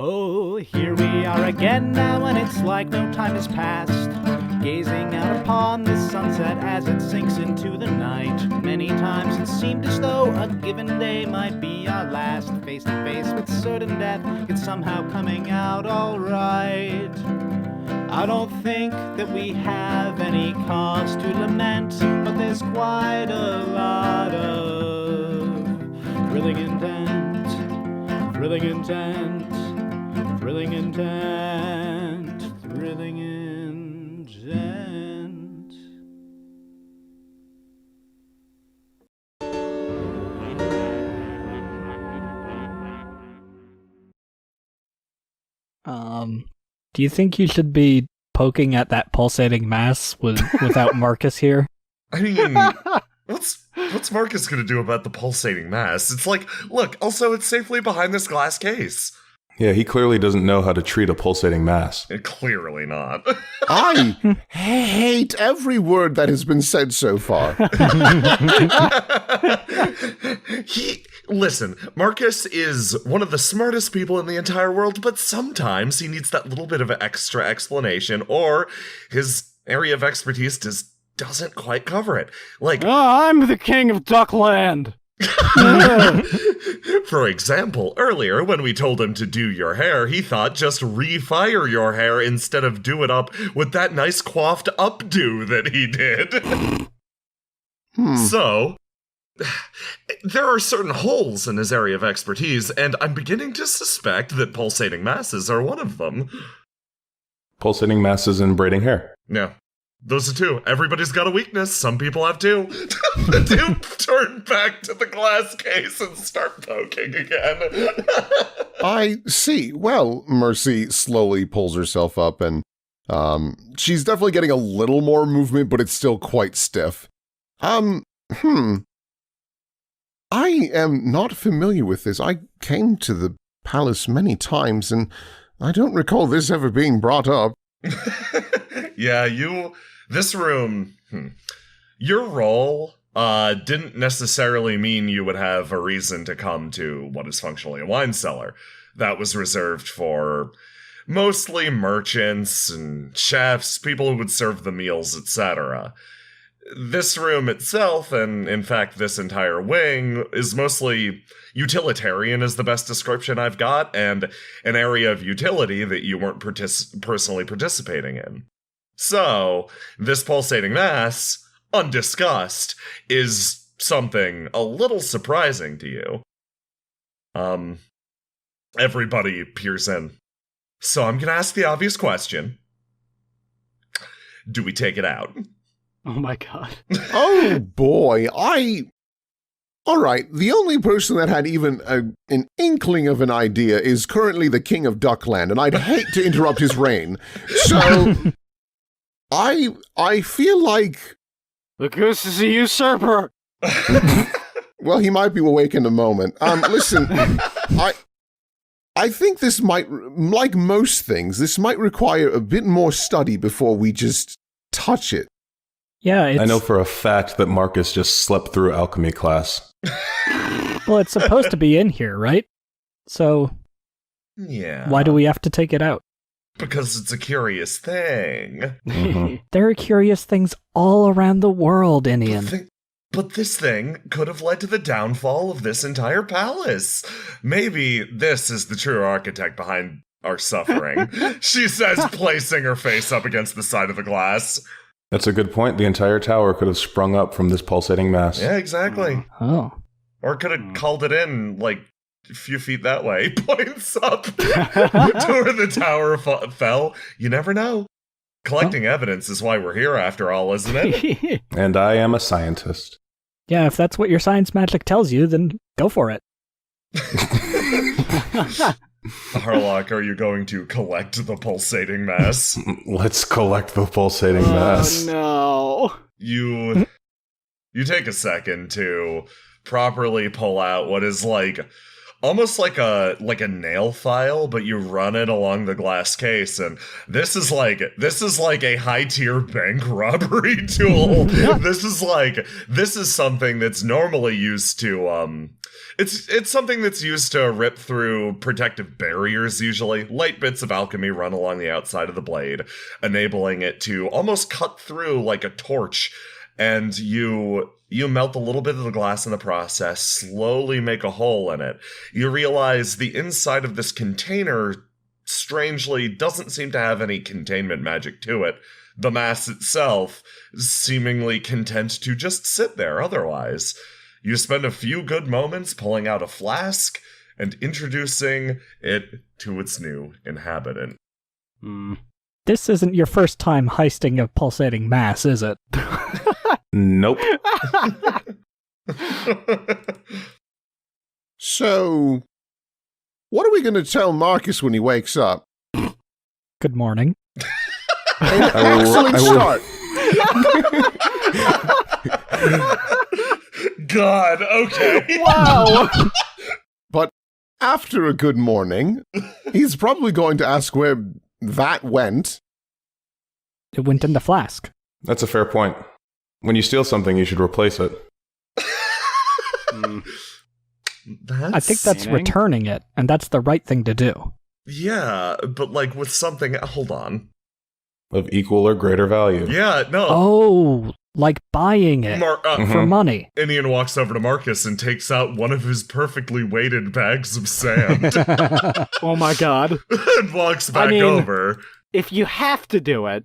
Oh, here we are again now, and it's like no time has passed. Gazing out upon the sunset as it sinks into the night. Many times it seemed as though a given day might be our last. Face to face with certain death, it's somehow coming out alright. I don't think that we have any cause to lament, but there's quite a lot of thrilling intent, thrilling intent, thrilling intent, thrilling intent. Do you think you should be poking at that pulsating mass without Marcus here? I mean, what's Marcus gonna do about the pulsating mass? It's like, look, also it's safely behind this glass case. Yeah, he clearly doesn't know how to treat a pulsating mass. Clearly not. I hate every word that has been said so far. Listen, Marcus is one of the smartest people in the entire world, but sometimes he needs that little bit of an extra explanation, or his area of expertise just doesn't quite cover it. Like, I'm the king of Duckland! For example, earlier when we told him to do your hair, he thought just refire your hair instead of do it up with that nice coiffed updo that he did. So, there are certain holes in his area of expertise, and I'm beginning to suspect that pulsating masses are one of them. Pulsating masses and braiding hair. Yeah. Those are two. Everybody's got a weakness. Some people have two. The two turn back to the glass case and start poking again. I see. Well, Mercy slowly pulls herself up, and she's definitely getting a little more movement, but it's still quite stiff. I am not familiar with this. I came to the palace many times, and I don't recall this ever being brought up. Yeah, this room, your role didn't necessarily mean you would have a reason to come to what is functionally a wine cellar. That was reserved for mostly merchants and chefs, people who would serve the meals, etc. This room itself, and in fact this entire wing, is mostly utilitarian is the best description I've got, and an area of utility that you weren't personally participating in. So, this pulsating mass, undiscussed, is something a little surprising to you. Everybody peers in. So I'm gonna ask the obvious question. Do we take it out? Oh my god. Oh boy, Alright, the only person that had even an inkling of an idea is currently the king of Duckland, and I'd hate to interrupt his reign. So, I feel like... The goose is a usurper! Well, he might be awake in a moment. Listen, I think this might, like most things, this might require a bit more study before we just touch it. Yeah, I know for a fact that Marcus just slept through alchemy class. Well, it's supposed to be in here, right? So, yeah. Why do we have to take it out? Because it's a curious thing. There are curious things all around the world, Inian. But this thing could have led to the downfall of this entire palace. Maybe this is the true architect behind our suffering, she says, placing her face up against the side of the glass. That's a good point. The entire tower could have sprung up from this pulsating mass. Yeah, exactly. Oh. Or could have called it in, like, a few feet that way. Points up to where the tower fell. You never know. Collecting evidence is why we're here, after all, isn't it? And I am a scientist. Yeah, if that's what your science magic tells you, then go for it. Harlock, are you going to collect the pulsating mass? Let's collect the pulsating mass. Oh no. You take a second to properly pull out what is like almost like a nail file, but you run it along the glass case, and this is like a high tier bank robbery tool. This is something that's normally used to it's something that's used to rip through protective barriers, usually. Light bits of alchemy run along the outside of the blade, enabling it to almost cut through like a torch, and you melt a little bit of the glass in the process, slowly make a hole in it. You realize the inside of this container, strangely, doesn't seem to have any containment magic to it. The mass itself seemingly content to just sit there otherwise. You spend a few good moments pulling out a flask and introducing it to its new inhabitant. This isn't your first time heisting a pulsating mass, is it? Nope. So, what are we going to tell Marcus when he wakes up? Good morning. Excellent start. God, okay. Wow! But after a good morning, he's probably going to ask where that went. It went in the flask. That's a fair point. When you steal something, you should replace it. That's... I think that's Meaning? returning it, and that's the right thing to do. Yeah, but like with something... Hold on. Of equal or greater value. Yeah, no. Oh, like buying it for money. Indian walks over to Marcus and takes out one of his perfectly weighted bags of sand Oh my god. and walks back mean- over. If you have to do it,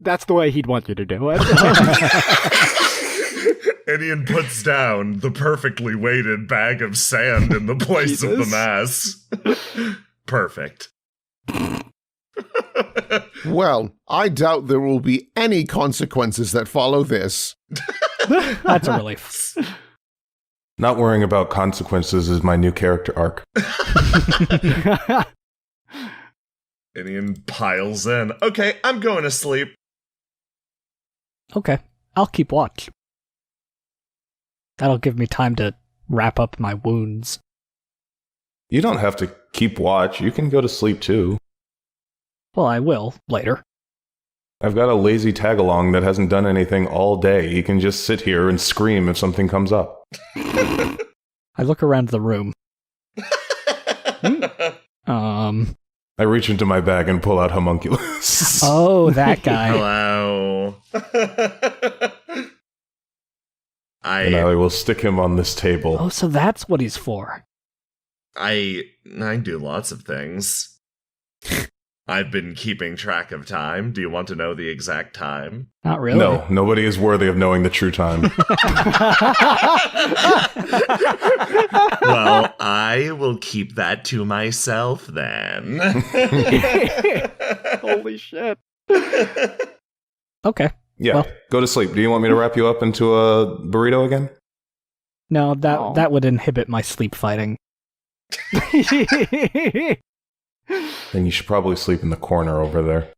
that's the way he'd want you to do it. Indian puts down the perfectly weighted bag of sand in the place of the Jesus. mass. Perfect. Well, I doubt there will be any consequences that follow this. That's a relief. Not worrying about consequences is my new character arc. Indian piles in. Okay, I'm going to sleep. Okay, I'll keep watch. That'll give me time to wrap up my wounds. You don't have to keep watch. You can go to sleep too. Well, I will later. I've got a lazy tag-along that hasn't done anything all day. He can just sit here and scream if something comes up. I look around the room. I reach into my bag and pull out Homunculus. Oh, that guy. Hello. And I will stick him on this table. Oh, so that's what he's for. I do lots of things. I've been keeping track of time. Do you want to know the exact time? Not really. No, nobody is worthy of knowing the true time. Well, I will keep that to myself then. Holy shit. Okay. Yeah, Well- go to sleep. Do you want me to wrap you up into a burrito again? No, Oh. that would inhibit my sleep fighting. Then you should probably sleep in the corner over there.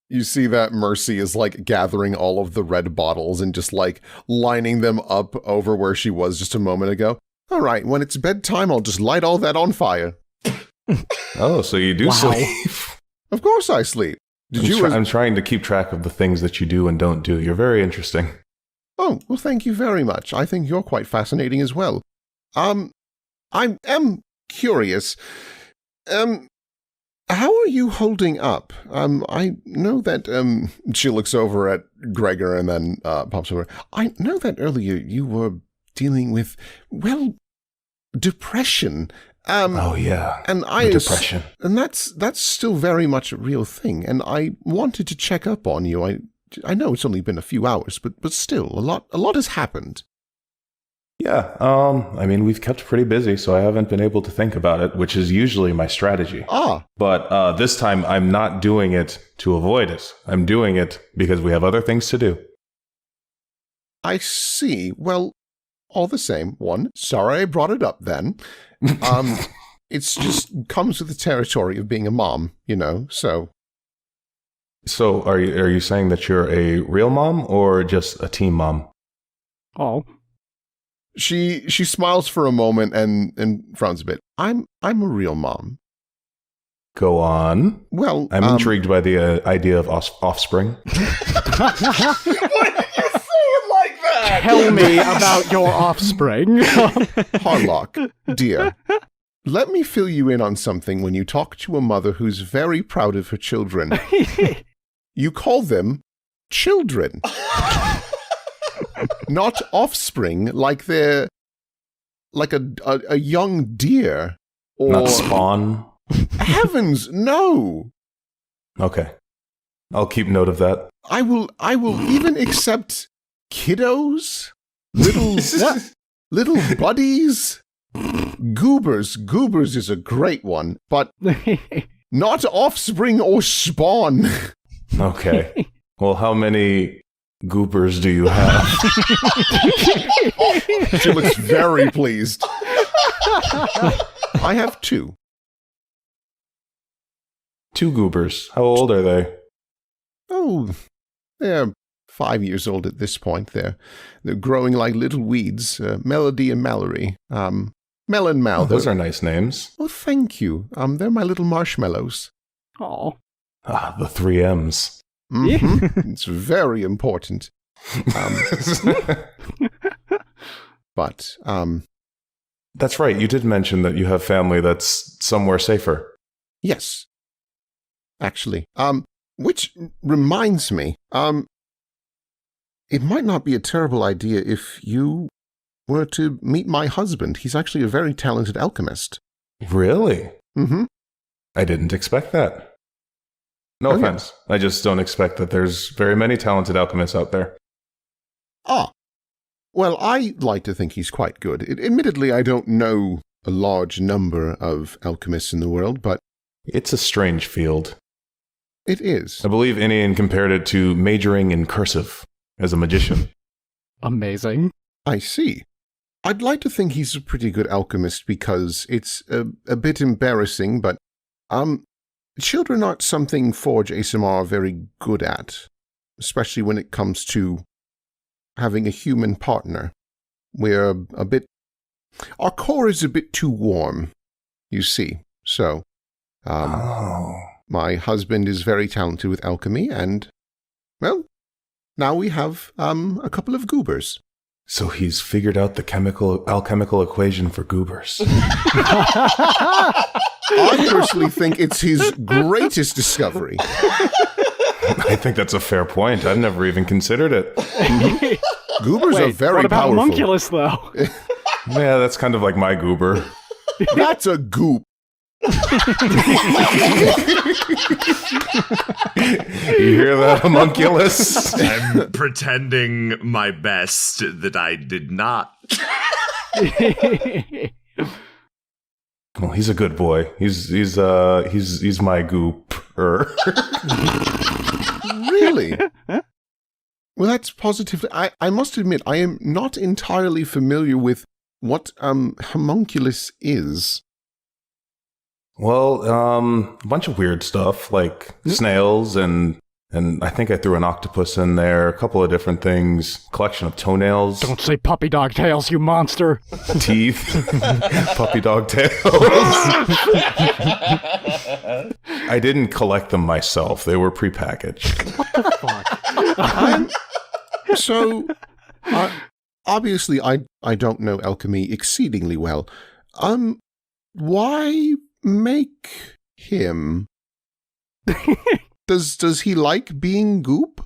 You see that Mercy is like gathering all of the red bottles and just like lining them up over where she was just a moment ago. All right, when it's bedtime, I'll just light all that on fire. Oh, so you do Wow. sleep. Of course I sleep. Did you? I'm trying to keep track of the things that you do and don't do. You're very interesting. Oh, well, thank you very much. I think you're quite fascinating as well. I am curious. How are you holding up? I know that, she looks over at Gregor and then, pops over. I know that earlier you were dealing with, well, depression. Oh yeah, And depression. And that's still very much a real thing. And I wanted to check up on you. I know it's only been a few hours, but still, a lot has happened. Yeah, I mean, we've kept pretty busy, so I haven't been able to think about it, which is usually my strategy. Ah, But this time, I'm not doing it to avoid it. I'm doing it because we have other things to do. I see. Well, all the same, sorry I brought it up then. It's just comes with the territory of being a mom, so. So, are you saying that you're a real mom or just a team mom? Oh. She smiles for a moment and frowns a bit. I'm a real mom. Go on. Well, I'm intrigued by the idea of offspring. Why did you say it like that? Tell me about your offspring. Harlock, dear, let me fill you in on something when you talk to a mother who's very proud of her children. You call them children. Not offspring, like they're like a young deer. Or Not spawn. Heavens, no! Okay. I'll keep note of that. I will even accept kiddos, little buddies, goobers. Goobers is a great one, but not offspring or spawn. Okay. Well, how many goopers do you have? She looks very pleased. I have 2. 2 goobers. How old are they? Oh, they're 5 years old at this point. They're growing like little weeds. Melody and Mallory. Mel and Mal. Oh, those are nice names. Oh, thank you. They're my little marshmallows. Oh. Ah, the 3 M's. Mm-hmm. It's very important. But That's right. You did mention that you have family that's somewhere safer. yes, actually. Which reminds me, it might not be a terrible idea if you were to meet my husband. He's actually a very talented alchemist. Really? Mm-hmm. I didn't expect that. No Oh, yeah. offense. I just don't expect that there's very many talented alchemists out there. Ah. Well, I like to think he's quite good. Admittedly, I don't know a large number of alchemists in the world, but It's a strange field. it is. I believe Inian compared it to majoring in cursive as a magician. Amazing. I see. I'd like to think he's a pretty good alchemist because it's a bit embarrassing, but children aren't something Forge ASMR are very good at, especially when it comes to having a human partner. We're a bit... Our core is a bit too warm, you see. So, my husband is very talented with alchemy, and, well, now we have a couple of goobers. So he's figured out the alchemical equation for goobers. I personally think it's his greatest discovery. I think that's a fair point. I've never even considered it. Goobers are very what about powerful. Homunculus, though? Yeah, that's kind of like my goober. That's a goop. You hear that, Homunculus? I'm pretending my best that I did not. Well, he's a good boy. He's my goop. Really? Well, that's positively... I must admit, I am not entirely familiar with what homunculus is. Well, a bunch of weird stuff like snails and I think I threw an octopus in there, a couple of different things, collection of toenails, Don't say puppy dog tails, you monster. teeth, puppy dog tails. I didn't collect them myself. They were prepackaged. So, obviously, I don't know alchemy exceedingly well. Why make him? Does he like being goop?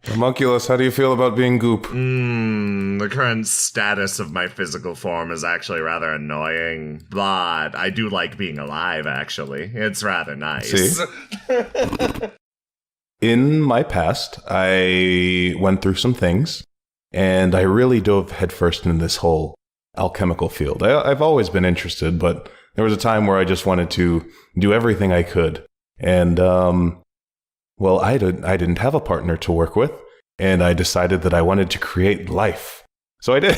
Homunculus, how do you feel about being goop? The current status of my physical form is actually rather annoying, but I do like being alive, actually. It's rather nice. See? In my past, I went through some things, and I really dove headfirst into this whole alchemical field. I've always been interested, but there was a time where I just wanted to do everything I could. And, well, I didn't have a partner to work with, and I decided that I wanted to create life. So I did.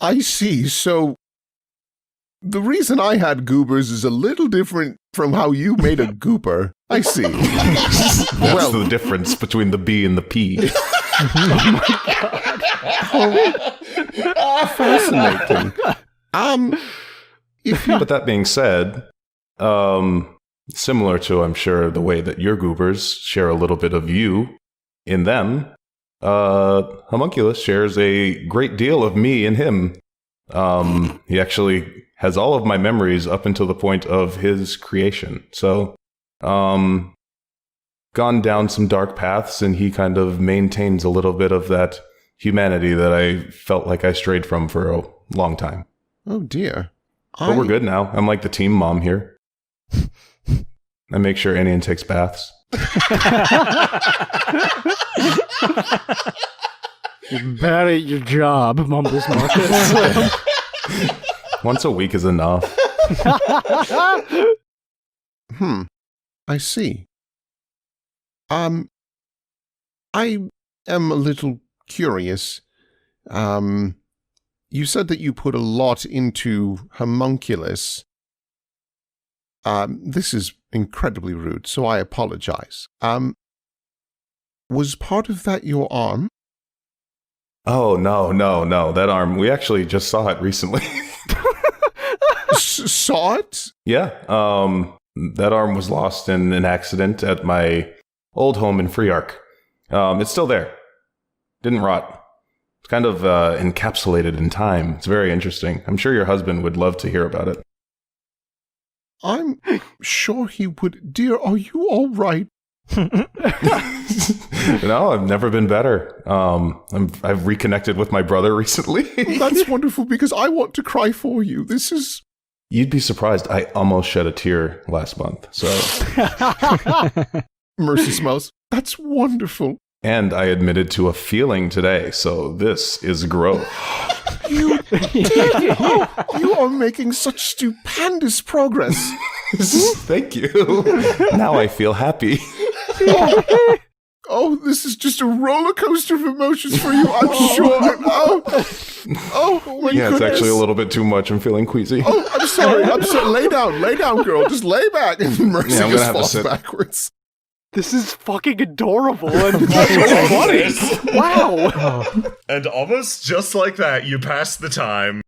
I see. So, the reason I had goobers is a little different from how you made a gooper. I see. That's the difference between the B and the P. Fascinating. If you But that being said, similar to, I'm sure, the way that your goobers share a little bit of you in them, Homunculus shares a great deal of me in him. He actually has all of my memories up until the point of his creation. So, gone down some dark paths, and he kind of maintains a little bit of that humanity that I felt like I strayed from for a long time. Oh dear. But we're good now. I'm like the team mom here. I make sure Anian takes baths. You're bad at your job, Mumbles Marcus. Once a week is enough. I see. I am a little curious. You said that you put a lot into Homunculus. This is incredibly rude, so I apologize. Was part of that your arm? Oh, no. That arm, we actually just saw it recently. Saw it? Yeah. That arm was lost in an accident at my old home in Freeark. It's still there. Didn't rot. It's kind of encapsulated in time. It's very interesting. I'm sure your husband would love to hear about it. I'm sure he would. Dear, are you all right? No, I've never been better. I've reconnected with my brother recently. That's wonderful, because I want to cry for you. This is... You'd be surprised. I almost shed a tear last month. So, Mercy smells. That's wonderful. and I admitted to a feeling today. So this is growth. You did. Oh, you are making such stupendous progress. Thank you. Now I feel happy. Oh, this is just a roller coaster of emotions for you, I'm sure. Oh my Yeah, goodness. it's actually a little bit too much. I'm feeling queasy. Oh, I'm sorry. Lay down, girl. Just lay back. And Mercy Yeah, I'm gonna just have to falls sit. backwards. This is fucking adorable and so funny. Wow. And almost just like that, you pass the time.